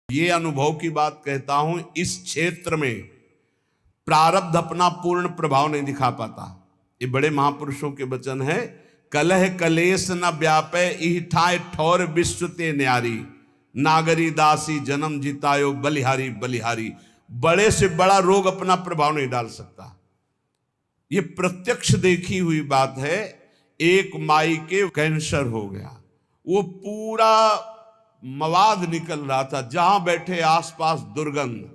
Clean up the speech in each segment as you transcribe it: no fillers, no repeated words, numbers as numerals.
ये अनुभव की बात कहता हूं, इस क्षेत्र में प्रारब्ध अपना पूर्ण प्रभाव नहीं दिखा पाता। ये बड़े महापुरुषों के वचन है। कलह कलेश न व्यापे इठाए ठौर विश्व ते न्यारी, नागरी दासी जन्म जितायो बलिहारी बलिहारी। बड़े से बड़ा रोग अपना प्रभाव नहीं डाल सकता। ये प्रत्यक्ष देखी हुई बात है। एक माई के कैंसर हो गया, वो पूरा मवाद निकल रहा था, जहां बैठे आसपास दुर्गंध।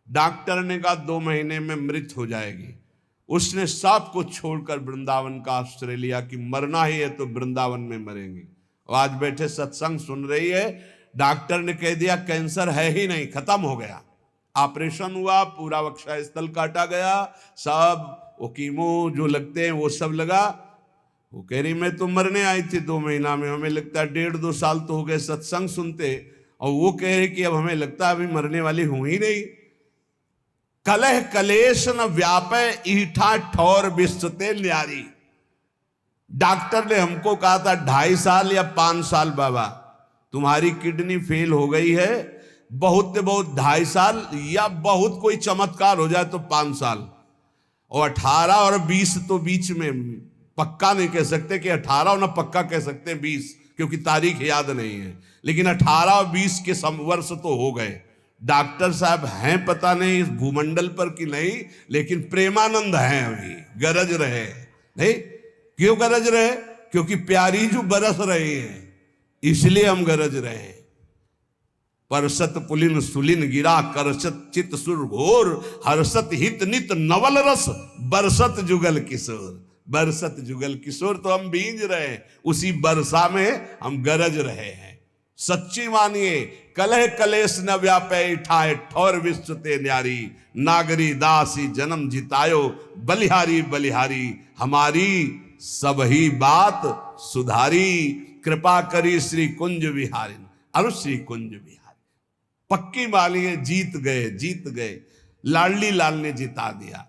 डॉक्टर ने कहा 2 महीने में मृत हो जाएगी। उसने सब कुछ छोड़कर वृंदावन का आश्रय लिया कि मरना ही है तो वृंदावन में मरेंगे। और आज बैठे सत्संग सुन रही है। डॉक्टर ने कह दिया कैंसर है ही नहीं, खत्म हो गया। ऑपरेशन हुआ, पूरा वक्षा स्थल काटा गया, सब वो कीमो जो लगते हैं वो सब लगा। वो कह रही मैं तो मरने आई थी 2 महीना में, हमें लगता है 1.5-2 साल तो हो गए सत्संग सुनते। और वो कह रहे कि अब हमें लगता है अभी मरने वाली हूं ही नहीं। कलह कलेश न व्यापे ईठा ठौर विश्वते न्यारी। डॉक्टर ने हमको कहा था 2.5 साल या 5 साल बाबा तुम्हारी किडनी फेल हो गई है, बहुत 2.5 साल या बहुत कोई चमत्कार हो जाए तो 5 साल। और 18 और 20 तो बीच में पक्का नहीं कह सकते कि 18 और ना पक्का कह सकते 20, क्योंकि तारीख याद नहीं है। लेकिन 18 और 20 के वर्ष तो हो गए। डॉक्टर साहब हैं पता नहीं इस भूमंडल पर कि नहीं, लेकिन प्रेमानंद हैं अभी, गरज रहे नहीं। क्यों गरज रहे? क्योंकि प्यारी जो बरस रही है, इसलिए हम गरज रहे हैं। परसत पुलिन सुलिन गिरा करसत चित सुर घोर, हर्षत हित नित नवल रस बरसत जुगल किशोर। बरसत जुगल किशोर तो हम भींज रहे हैं, उसी बरसा में हम गरज रहे हैं। सच्ची मानिए, कलह कलेश न व्यापे ठाए ठौर विश्व ते न्यारी, नागरी दासी जन्म जितायो बलिहारी बलिहारी। हमारी सबही बात सुधारी, कृपा करी श्री कुंज विहारी अरु श्री कुंज विहारी। पक्की मानिए, जीत गए जीत गए। लाडली लाल ने जिता दिया।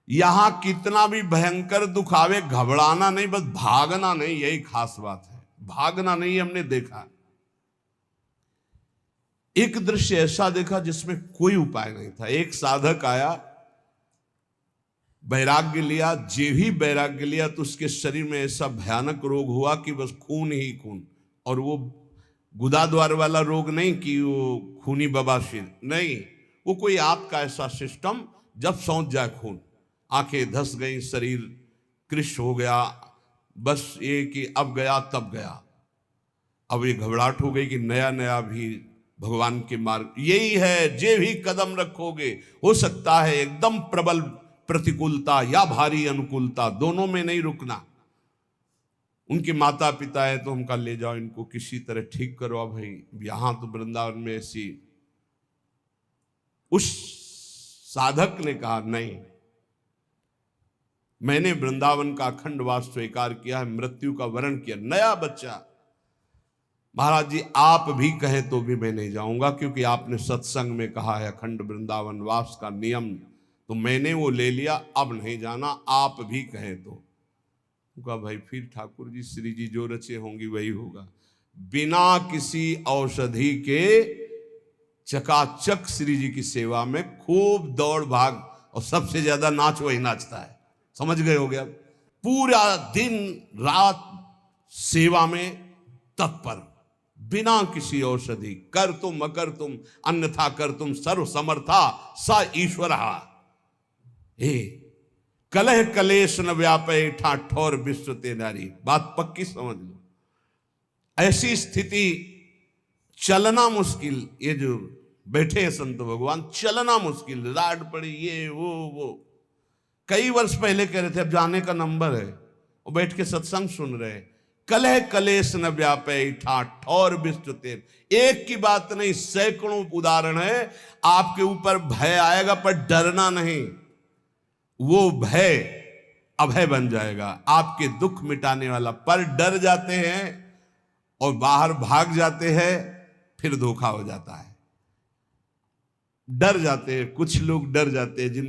यहां कितना भी भयंकर दुख आवे घबराना नहीं, बस भागना नहीं, यही खास बात है। भागना नहीं। हमने देखा एक दृश्य ऐसा देखा जिसमें कोई उपाय नहीं था। एक साधक आया, वैराग्य लिया, जे भी वैराग्य लिया तो उसके शरीर में ऐसा भयानक रोग हुआ कि बस खून ही खून। और वो गुदाद्वार वाला रोग नहीं कि वो खूनी बवासीर नहीं, वो कोई आंत का ऐसा सिस्टम जब सौंध जाए खून, आंखें धस गई, शरीर कृश हो गया। बस ये कि अब गया तब गया। अब ये घबराहट हो गई कि नया नया भी भगवान के मार्ग यही है, जे भी कदम रखोगे हो सकता है एकदम प्रबल प्रतिकूलता या भारी अनुकूलता, दोनों में नहीं रुकना। उनके माता पिता है तो उनका ले जाओ, इनको किसी तरह ठीक करो भाई। यहां तो वृंदावन में ऐसी। उस साधक ने कहा नहीं, मैंने वृंदावन का अखंड वास स्वीकार किया है, मृत्यु का वरण किया। नया बच्चा, महाराज जी आप भी कहें तो भी मैं नहीं जाऊंगा, क्योंकि आपने सत्संग में कहा है अखंड वृंदावन वास का नियम, तो मैंने वो ले लिया, अब नहीं जाना, आप भी कहें तो। कहा भाई फिर ठाकुर जी श्री जी जो रचे होंगी वही होगा। बिना किसी औषधि के चकाचक श्री जी की सेवा में खूब दौड़ भाग, और सबसे ज्यादा नाच वही नाचता है। समझ गए हो गया? पूरा दिन रात सेवा में तत्पर, बिना किसी औषधि। कर तुम अकर तुम अन्यथा कर तुम सर्व समर्था स ईश्वर। कलह कलेश न व्यापे ठा ठौर विश्व ते नारी। बात पक्की समझ लो। ऐसी स्थिति, चलना मुश्किल। ये जो बैठे हैं संत भगवान, चलना मुश्किल, राड पड़ी, ये वो। कई वर्ष पहले कह रहे थे, अब जाने का नंबर है, वो बैठ के सत्संग सुन रहे हैं। कलह कलेश न व्यापे ठा ठौर विश्व ते। एक की बात नहीं, सैकड़ों उदाहरण है। आपके ऊपर भय आएगा पर डरना नहीं, वो भय अभय बन जाएगा, आपके दुख मिटाने वाला। पर डर जाते हैं और बाहर भाग जाते हैं, फिर धोखा हो जाता है। डर जाते हैं, कुछ लोग डर जाते हैं जिन